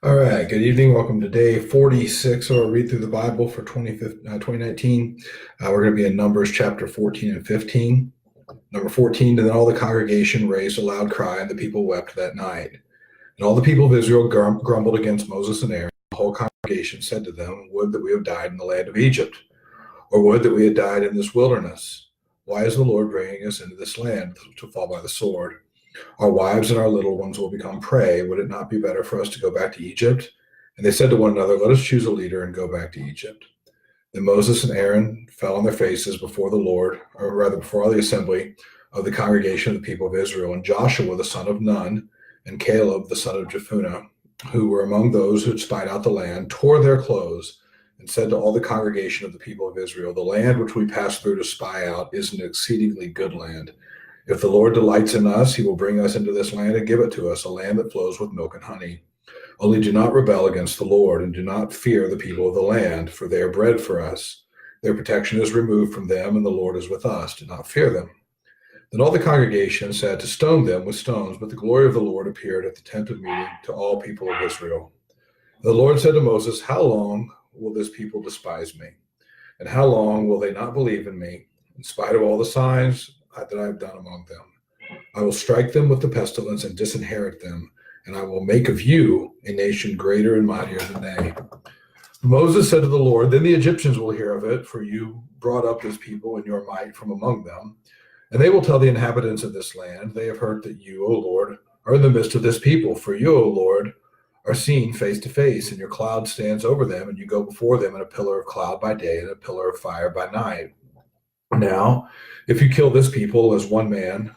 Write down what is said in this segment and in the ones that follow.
All right, good evening. Welcome to day 46 of our Read Through the Bible for 2019. We're going to be in Numbers chapter 14 and 15. Number 14, and then all the congregation raised a loud cry, and the people wept that night. And all the people of Israel grumbled against Moses and Aaron. The whole congregation said to them, Would that we had died in the land of Egypt, or would that we had died in this wilderness. Why is the Lord bringing us into this land to fall by the sword? Our wives and our little ones will become prey. Would it not be better for us to go back to Egypt? And they said to one another, Let us choose a leader and go back to Egypt. Then Moses and Aaron fell on their faces before the Lord, or rather before all the assembly of the congregation of the people of Israel. And Joshua the son of Nun and Caleb the son of Jephunneh, who were among those who had spied out the land, tore their clothes and said to all the congregation of the people of Israel, The land which we passed through to spy out is an exceedingly good land. If the Lord delights in us, he will bring us into this land and give it to us, a land that flows with milk and honey. Only do not rebel against the Lord, and do not fear the people of the land, for they are bread for us. Their protection is removed from them, and the Lord is with us. Do not fear them. Then all the congregation said to stone them with stones, but the glory of the Lord appeared at the tent of meeting to all people of Israel. The Lord said to Moses, How long will this people despise me? And how long will they not believe in me, in spite of all the signs that I have done among them? I will strike them with the pestilence and disinherit them, and I will make of you a nation greater and mightier than they. Moses said to the Lord, Then the Egyptians will hear of it, for you brought up this people in your might from among them. And they will tell the inhabitants of this land, They have heard that you, O Lord, are in the midst of this people. For you, O Lord, are seen face to face, and your cloud stands over them, and you go before them in a pillar of cloud by day and a pillar of fire by night. Now, if you kill this people as one man,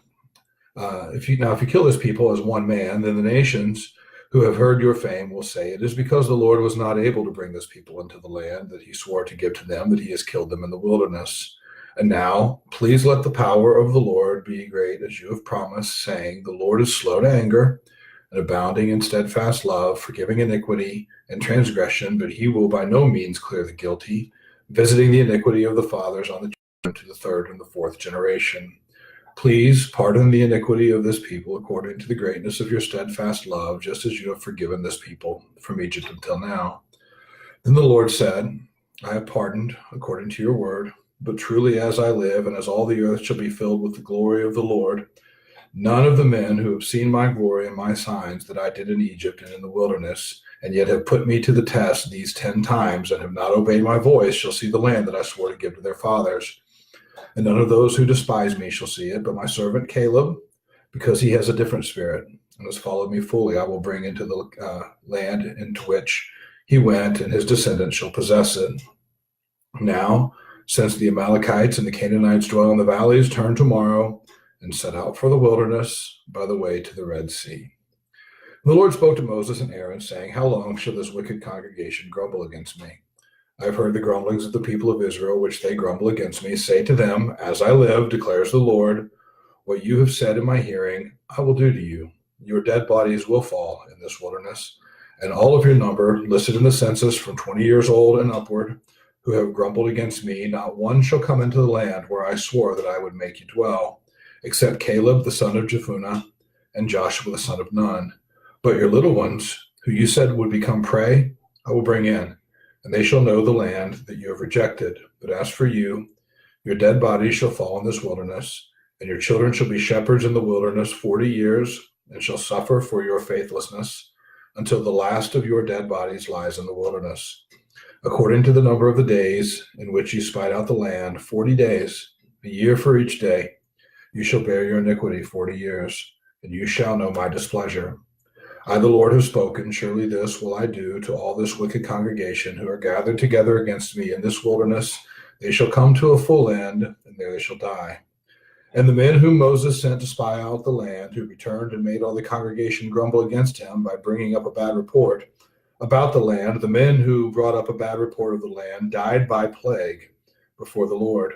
if you kill this people as one man, then the nations who have heard your fame will say, It is because the Lord was not able to bring this people into the land that he swore to give to them that he has killed them in the wilderness. And now, please let the power of the Lord be great as you have promised, saying, The Lord is slow to anger and abounding in steadfast love, forgiving iniquity and transgression, but he will by no means clear the guilty, visiting the iniquity of the fathers on the to the third and the fourth generation. Please pardon the iniquity of this people according to the greatness of your steadfast love, just as you have forgiven this people from Egypt until now. Then the Lord said, I have pardoned according to your word, but truly as I live, and as all the earth shall be filled with the glory of the Lord, none of the men who have seen my glory and my signs that I did in Egypt and in the wilderness, and yet have put me to the test these 10 times and have not obeyed my voice, shall see the land that I swore to give to their fathers. And none of those who despise me shall see it, but my servant Caleb, because he has a different spirit and has followed me fully, I will bring into the land into which he went, and his descendants shall possess it. Now, since the Amalekites and the Canaanites dwell in the valleys, turn tomorrow and set out for the wilderness by the way to the Red Sea. The Lord spoke to Moses and Aaron, saying, How long shall this wicked congregation grumble against me? I have heard the grumblings of the people of Israel, which they grumble against me. Say to them, As I live, declares the Lord, what you have said in my hearing, I will do to you. Your dead bodies will fall in this wilderness, and all of your number, listed in the census from 20 years old and upward, who have grumbled against me, not one shall come into the land where I swore that I would make you dwell, except Caleb the son of Jephunneh and Joshua the son of Nun. But your little ones, who you said would become prey, I will bring in, and they shall know the land that you have rejected. But as for you, your dead bodies shall fall in this wilderness, and your children shall be shepherds in the wilderness 40 years, and shall suffer for your faithlessness, until the last of your dead bodies lies in the wilderness. According to the number of the days in which you spied out the land, 40 days, a year for each day, you shall bear your iniquity 40 years, and you shall know my displeasure. I, the Lord, have spoken. Surely this will I do to all this wicked congregation who are gathered together against me in this wilderness. They shall come to a full end, and there they shall die. And the men whom Moses sent to spy out the land, who returned and made all the congregation grumble against him by bringing up a bad report about the land, the men who brought up a bad report of the land died by plague before the Lord.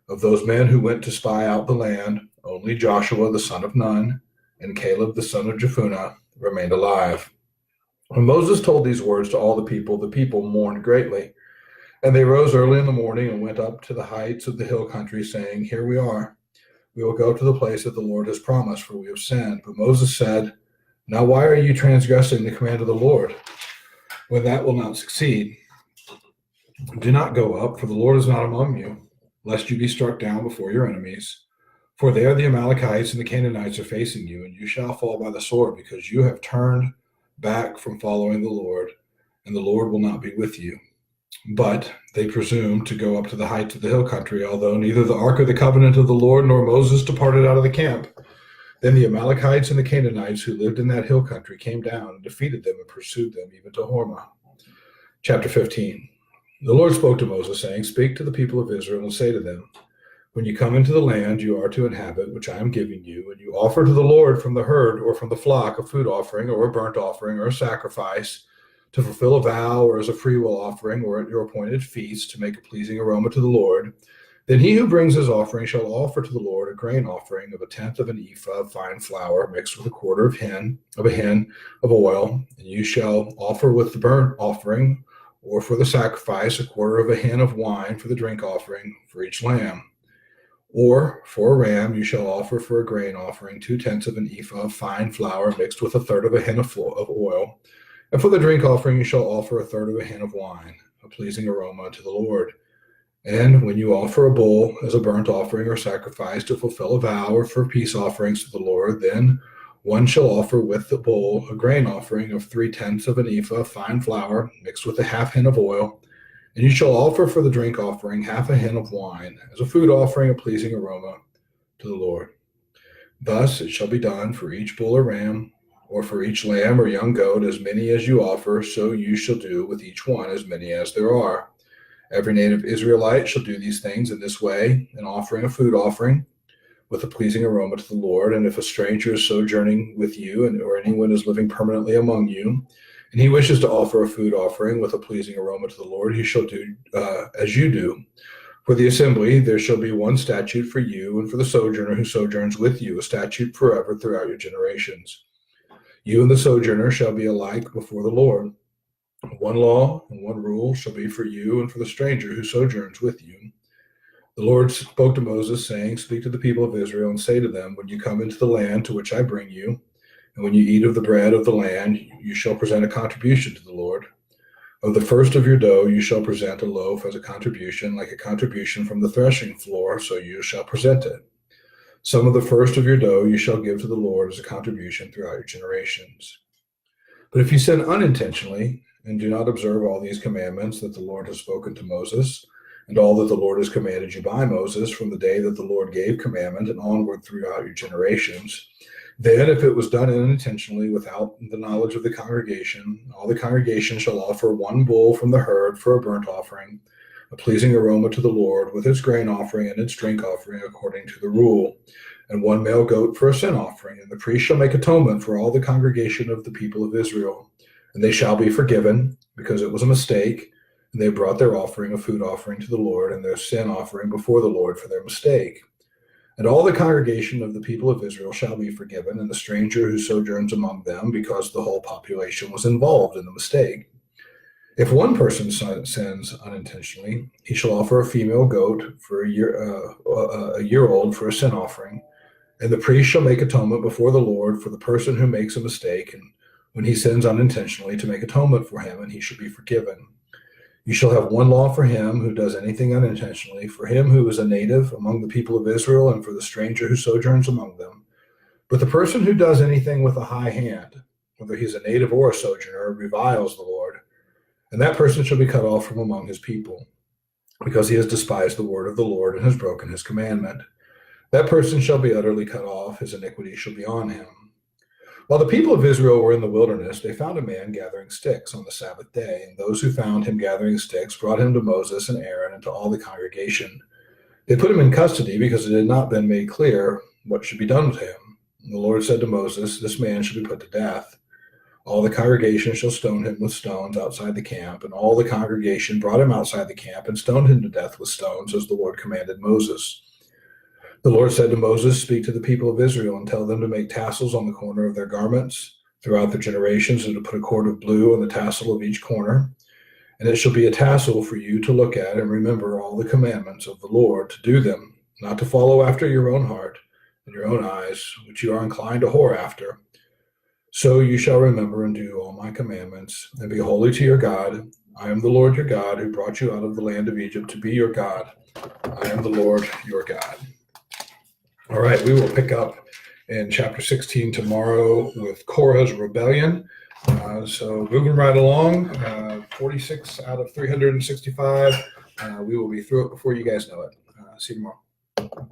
Of those men who went to spy out the land, only Joshua the son of Nun and Caleb the son of Jephunneh remained alive. When Moses told these words to all the people mourned greatly. And they rose early in the morning and went up to the heights of the hill country, saying, Here we are. We will go to the place that the Lord has promised, for we have sinned. But Moses said, Now why are you transgressing the command of the Lord? When that will not succeed, do not go up, for the Lord is not among you, lest you be struck down before your enemies. For there the Amalekites and the Canaanites are facing you, and you shall fall by the sword, because you have turned back from following the Lord, and the Lord will not be with you. But they presumed to go up to the heights of the hill country, although neither the ark of the covenant of the Lord nor Moses departed out of the camp. Then the Amalekites and the Canaanites who lived in that hill country came down and defeated them and pursued them even to Hormah. Chapter 15. The Lord spoke to Moses, saying, Speak to the people of Israel and say to them, When you come into the land you are to inhabit, which I am giving you, and you offer to the Lord from the herd or from the flock a food offering or a burnt offering or a sacrifice, to fulfill a vow or as a freewill offering or at your appointed feast to make a pleasing aroma to the Lord, then he who brings his offering shall offer to the Lord a grain offering of 1/10 of an ephah of fine flour mixed with a quarter of a hin of oil, and you shall offer with the burnt offering or for the sacrifice a quarter of a hin of wine for the drink offering for each lamb. Or for a ram you shall offer for a grain offering 2/10 of an ephah of fine flour mixed with 1/3 of a hin of oil. And for the drink offering you shall offer 1/3 of a hin of wine, a pleasing aroma to the Lord. And when you offer a bull as a burnt offering or sacrifice to fulfill a vow or for peace offerings to the Lord, then one shall offer with the bull a grain offering of 3/10 of an ephah of fine flour mixed with a half hin of oil. And you shall offer for the drink offering half a hin of wine as a food offering, a pleasing aroma to the Lord. Thus it shall be done for each bull or ram, or for each lamb or young goat, as many as you offer, so you shall do with each one as many as there are. Every native Israelite shall do these things in this way, in offering a food offering with a pleasing aroma to the Lord. And if a stranger is sojourning with you, or anyone is living permanently among you, and he wishes to offer a food offering with a pleasing aroma to the Lord, he shall do as you do. For the assembly there shall be one statute for you, and for the sojourner who sojourns with you, a statute forever throughout your generations. You and the sojourner shall be alike before the Lord. One law and one rule shall be for you and for the stranger who sojourns with you. The Lord spoke to Moses, saying, Speak to the people of Israel and say to them, When you come into the land to which I bring you, and when you eat of the bread of the land, you shall present a contribution to the Lord. Of the first of your dough you shall present a loaf as a contribution, like a contribution from the threshing floor, so you shall present it. Some of the first of your dough you shall give to the Lord as a contribution throughout your generations. But if you sin unintentionally, and do not observe all these commandments that the Lord has spoken to Moses, and all that the Lord has commanded you by Moses from the day that the Lord gave commandment and onward throughout your generations, then if it was done unintentionally without the knowledge of the congregation, all the congregation shall offer one bull from the herd for a burnt offering, a pleasing aroma to the Lord, with its grain offering and its drink offering according to the rule, and one male goat for a sin offering. And the priest shall make atonement for all the congregation of the people of Israel. And they shall be forgiven, because it was a mistake, and they brought their offering, a food offering to the Lord, and their sin offering before the Lord for their mistake. And all the congregation of the people of Israel shall be forgiven, and the stranger who sojourns among them, because the whole population was involved in the mistake. If one person sins unintentionally, he shall offer a female goat for a year old for a sin offering, and the priest shall make atonement before the Lord for the person who makes a mistake, and when he sins unintentionally, to make atonement for him, and he shall be forgiven. You shall have one law for him who does anything unintentionally, for him who is a native among the people of Israel, and for the stranger who sojourns among them. But the person who does anything with a high hand, whether he is a native or a sojourner, reviles the Lord, and that person shall be cut off from among his people, because he has despised the word of the Lord and has broken his commandment. That person shall be utterly cut off, his iniquity shall be on him. While the people of Israel were in the wilderness, they found a man gathering sticks on the Sabbath day, and those who found him gathering sticks brought him to Moses and Aaron and to all the congregation. They put him in custody because it had not been made clear what should be done with him. And the Lord said to Moses, This man shall be put to death. All the congregation shall stone him with stones outside the camp, and all the congregation brought him outside the camp and stoned him to death with stones, as the Lord commanded Moses. The Lord said to Moses, Speak to the people of Israel and tell them to make tassels on the corner of their garments throughout their generations, and to put a cord of blue on the tassel of each corner. And it shall be a tassel for you to look at and remember all the commandments of the Lord, to do them, not to follow after your own heart and your own eyes, which you are inclined to whore after. So you shall remember and do all my commandments, and be holy to your God. I am the Lord your God, who brought you out of the land of Egypt to be your God. I am the Lord your God. All right, we will pick up in chapter 16 tomorrow with Korah's rebellion. So moving right along, 46 out of 365. We will be through it before you guys know it. See you tomorrow.